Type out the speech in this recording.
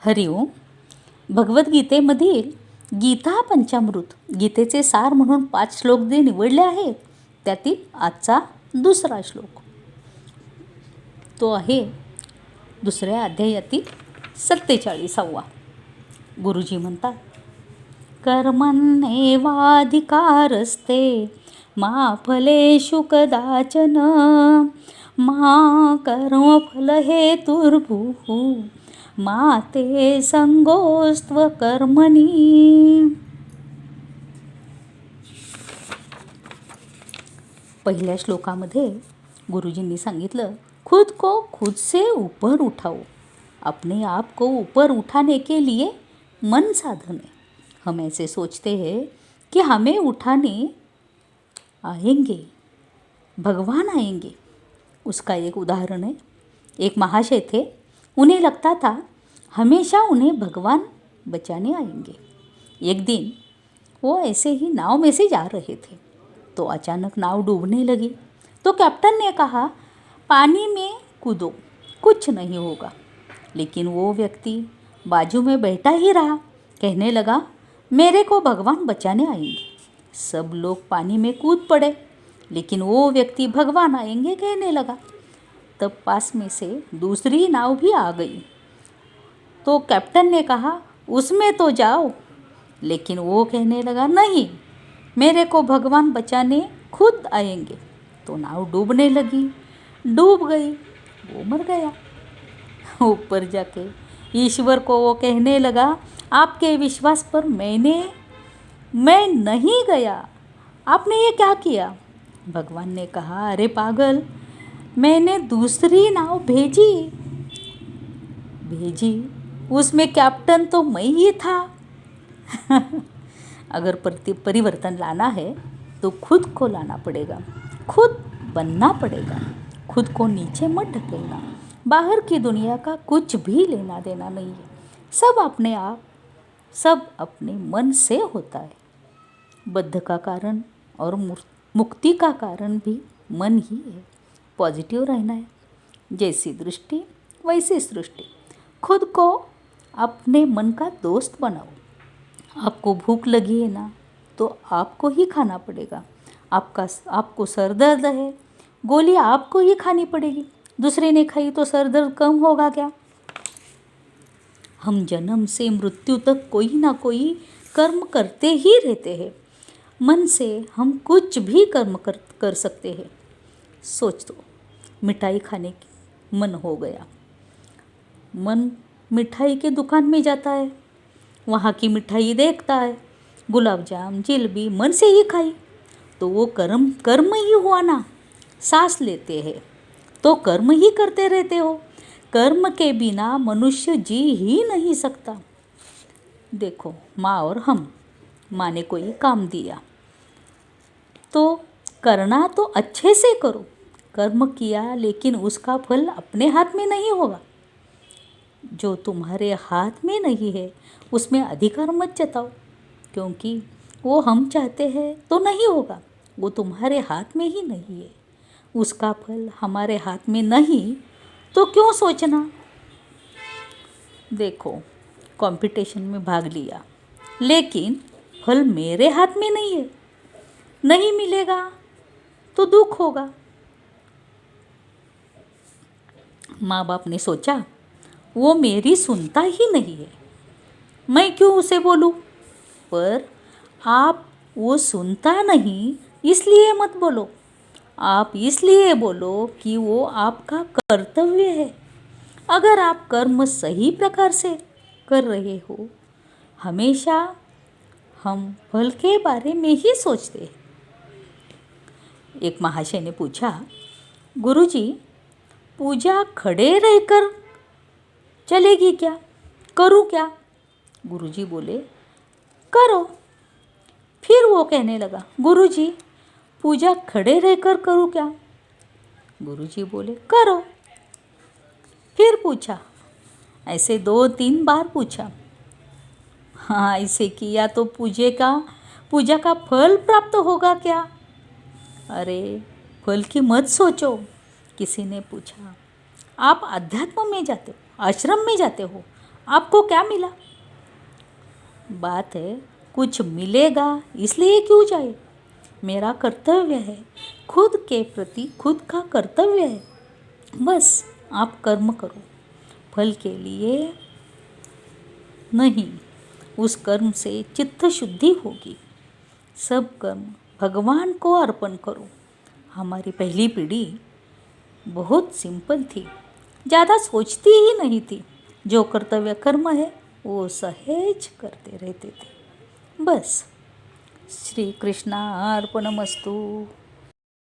हरिओम. भगवद्गीतेमधील गीता पंचामृत, गीतेचे सार म्हणून 5 श्लोक जे निवडले आहेत त्यातील आजचा दुसरा श्लोक तो आहे दुसऱ्या अध्यायातील 47वा. गुरुजी म्हणतात, कर्मण्येवाधिकारस्ते मा फलेषु कदाचन मा कर्मफलहेतुर्भुः मा ते संगोस्त्व कर्मणी. पहिल्या श्लोकामध्ये गुरुजींनी सांगितलं, खुद को खुद से ऊपर उठाओ. अपने आप को ऊपर उठाने के लिए मन साधन है. हम ऐसे सोचते हैं कि हमें उठाने आएंगे, भगवान आएंगे. उसका एक उदाहरण है. एक महाशय थे, उन्हें लगता था हमेशा उन्हें भगवान बचाने आएंगे. एक दिन वो ऐसे ही नाव में से जा रहे थे तो अचानक नाव डूबने लगी. तो कैप्टन ने कहा, पानी में कूदो, कुछ नहीं होगा. लेकिन वो व्यक्ति बाजू में बैठा ही रहा. कहने लगा, मेरे को भगवान बचाने आएंगे. सब लोग पानी में कूद पड़े, लेकिन वो व्यक्ति भगवान आएंगे कहने लगा. तब पास में से दूसरी नाव भी आ गई. तो कैप्टन ने कहा, उसमें तो जाओ. लेकिन वो कहने लगा, नहीं, मेरे को भगवान बचाने खुद आएंगे. तो नाव डूबने लगी, डूब गई, वो मर गया. ऊपर जाके ईश्वर को वो कहने लगा, आपके विश्वास पर मैं नहीं गया, आपने ये क्या किया? भगवान ने कहा, अरे पागल, मैंने दूसरी नाव भेजी, उसमें कैप्टन तो मैं ही था. अगर परिवर्तन लाना है तो खुद को लाना पड़ेगा, खुद बनना पड़ेगा. खुद को नीचे मत ढकेलना. बाहर की दुनिया का कुछ भी लेना देना नहीं है. सब अपने आप, सब अपने मन से होता है. बद्ध का कारण और मुक्ति का कारण भी मन ही है. पॉजिटिव रहना है. जैसी दृष्टि वैसी सृष्टि. खुद को अपने मन का दोस्त बनाओ. आपको भूख लगी है ना, तो आपको ही खाना पड़ेगा. आपको सर दर्द है, गोली आपको ही खानी पड़ेगी. दूसरे ने खाई तो सर दर्द कम होगा क्या? हम जन्म से मृत्यु तक कोई ना कोई कर्म करते ही रहते हैं. मन से हम कुछ भी कर्म कर सकते हैं. सोच दो, मिठाई खाने की मन हो गया. मन मिठाई के दुकान में जाता है, वहाँ की मिठाई देखता है, गुलाब जाम, जलेबी, मन से ही खाई तो वो कर्म ही हुआ ना. सांस लेते हैं तो कर्म ही करते रहते हो. कर्म के बिना मनुष्य जी ही नहीं सकता. देखो, माँ और हम, माँ ने कोई काम दिया तो करना तो अच्छे से करो. कर्म किया लेकिन उसका फल अपने हाथ में नहीं होगा. जो तुम्हारे हाथ में नहीं है उसमें अधिकार मत जताओ, क्योंकि वो हम चाहते हैं तो नहीं होगा. वो तुम्हारे हाथ में ही नहीं है. उसका फल हमारे हाथ में नहीं तो क्यों सोचना. देखो, कंपटीशन में भाग लिया लेकिन फल मेरे हाथ में नहीं है, नहीं मिलेगा तो दुख होगा. माँ बाप ने सोचा, वो मेरी सुनता ही नहीं है, मैं क्यों उसे बोलूँ. पर आप वो सुनता नहीं इसलिए मत बोलो. आप इसलिए बोलो कि वो आपका कर्तव्य है. अगर आप कर्म सही प्रकार से कर रहे हो, हमेशा हम फल के बारे में ही सोचते हैं. एक महाशय ने पूछा, गुरुजी, पूजा खड़े रहकर चलेगी क्या, करूँ क्या? गुरुजी बोले, करो. फिर वो कहने लगा, गुरुजी, पूजा खड़े रहकर करूँ क्या? गुरुजी बोले, करो. फिर पूछा, ऐसे 2-3 बार पूछा. हाँ, ऐसे किया तो पूजा का फल प्राप्त होगा क्या? अरे, फल की मत सोचो. किसी ने पूछा, आप अध्यात्म में जाते हो, आश्रम में जाते हो, आपको क्या मिला? बात है कुछ मिलेगा इसलिए क्यों जाए? मेरा कर्तव्य है, खुद के प्रति खुद का कर्तव्य है। बस आप कर्म करो, फल के लिए नहीं। उस कर्म से चित्त शुद्धि होगी। सब कर्म भगवान को अर्पण करो। हमारी पहली पीढ़ी बहुत सिंपल थी, ज़्यादा सोचती ही नहीं थी। जो कर्तव्य कर्म है वो सहज करते रहते थे। बस। श्री कृष्णार्पणमस्तु।